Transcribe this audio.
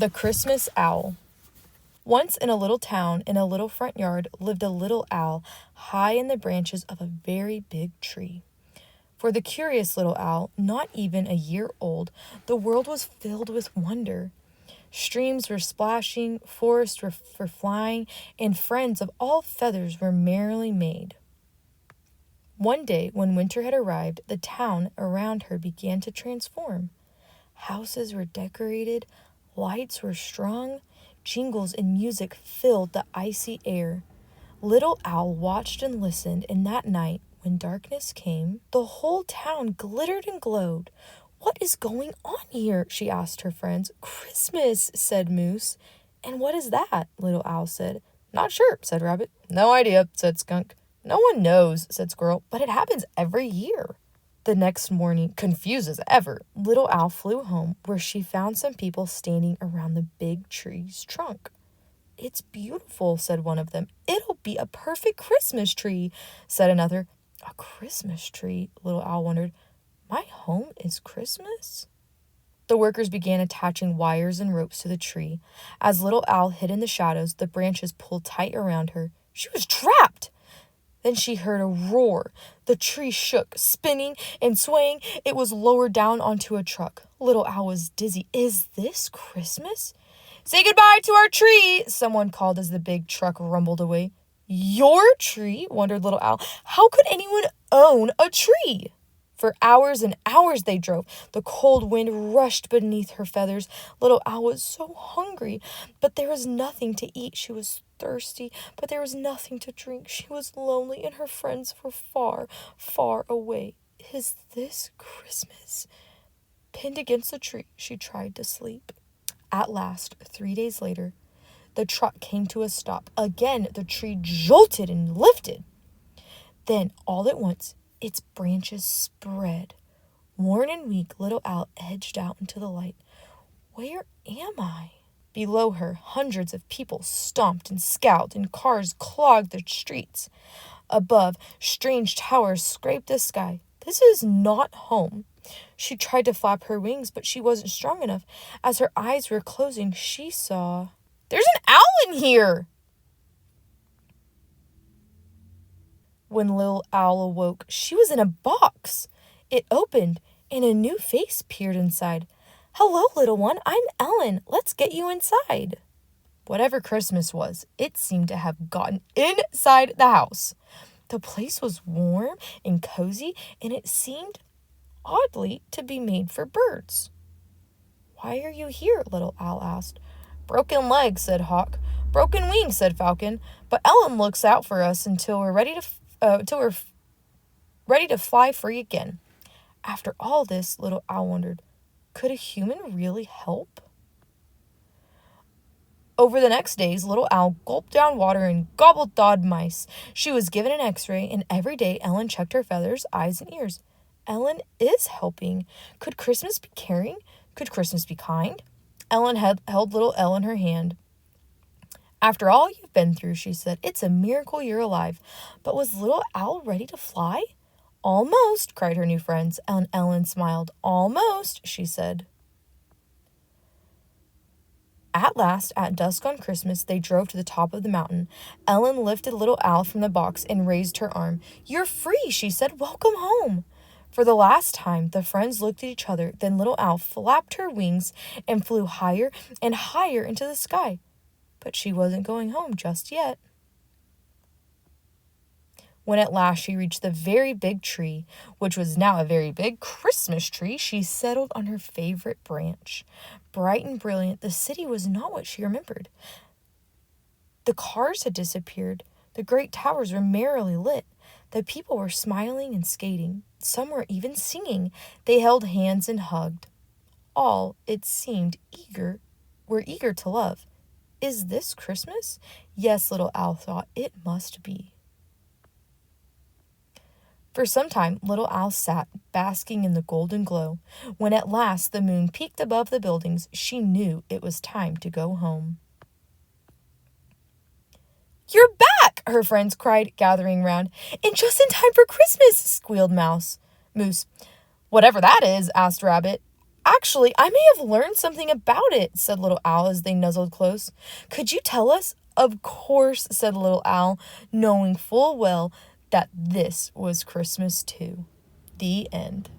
The Christmas Owl. Once in a little town, in a little front yard, lived a little owl high in the branches of a very big tree. For the curious little owl, not even a year old, the world was filled with wonder. Streams were splashing, forests were flying, and friends of all feathers were merrily made. One day, when winter had arrived, the town around her began to transform. Houses were decorated, lights were strung, jingles and music filled the icy air. Little Owl watched and listened, and that night, when darkness came, the whole town glittered and glowed. "What is going on here?" she asked her friends. "Christmas," said Moose. "And what is that?" Little Owl said. "Not sure," said Rabbit. "No idea," said Skunk. "No one knows," said Squirrel, "but it happens every year." The next morning, confused as ever, Little Owl flew home, where she found some people standing around the big tree's trunk. "It's beautiful," said one of them. "It'll be a perfect Christmas tree," said another. "A Christmas tree?" Little Owl wondered. "My home is Christmas?" The workers began attaching wires and ropes to the tree. As Little Owl hid in the shadows, the branches pulled tight around her. She was trapped! Then she heard a roar. The tree shook, spinning and swaying. It was lowered down onto a truck. Little Owl was dizzy. "Is this Christmas?" "Say goodbye to our tree," someone called as the big truck rumbled away. "Your tree?" wondered Little Owl. "How could anyone own a tree?" For hours and hours they drove. The cold wind rushed beneath her feathers. Little Owl was so hungry, but there was nothing to eat. She was thirsty, but there was nothing to drink. She was lonely, and her friends were far, far away. "Is this Christmas?" Pinned against the tree, she tried to sleep. At last, 3 days later, the truck came to a stop. Again, the tree jolted and lifted. Then, all at once, its branches spread. Worn and weak, Little Owl edged out into the light. "Where am I?" Below her, hundreds of people stomped and scowled, and cars clogged the streets. Above, strange towers scraped the sky. This is not home. She tried to flap her wings, but she wasn't strong enough. As her eyes were closing, she saw, "There's an owl in here!" When Little Owl awoke, she was in a box. It opened, and a new face peered inside. "Hello, little one. I'm Ellen. Let's get you inside." Whatever Christmas was, it seemed to have gotten inside the house. The place was warm and cozy, and it seemed, oddly, to be made for birds. "Why are you here?" Little Owl asked. "Broken legs," said Hawk. "Broken wings," said Falcon. "But Ellen looks out for us until we're ready to fly free again." After all this, Little Owl wondered, could a human really help? Over the next days, Little Owl gulped down water and gobbled thawed mice. She was given an x-ray, and every day Ellen checked her feathers, eyes, and ears. Ellen is helping. Could Christmas be caring? Could Christmas be kind? Ellen held little Elle in her hand. "After all you've been through," she said, "it's a miracle you're alive." But was Little Owl ready to fly? "Almost," cried her new friends, and Ellen smiled. "Almost," she said. At last, at dusk on Christmas, they drove to the top of the mountain. Ellen lifted Little Owl from the box and raised her arm. "You're free," she said. "Welcome home." For the last time, the friends looked at each other. Then Little Owl flapped her wings and flew higher and higher into the sky. But she wasn't going home just yet. When at last she reached the very big tree, which was now a very big Christmas tree, she settled on her favorite branch. Bright and brilliant, the city was not what she remembered. The cars had disappeared. The great towers were merrily lit. The people were smiling and skating. Some were even singing. They held hands and hugged. All, it seemed, were eager to love. Is this Christmas? Yes, Little Owl thought, it must be. For some time, Little Owl sat, basking in the golden glow. When at last the moon peeked above the buildings, she knew it was time to go home. "You're back!" her friends cried, gathering round. "And just in time for Christmas!" squealed Moose. "Whatever that is," asked Rabbit. Actually, I may have learned something about it, said Little Owl as they nuzzled close. Could you tell us? Of course, said Little Owl, knowing full well that this was Christmas too. The end.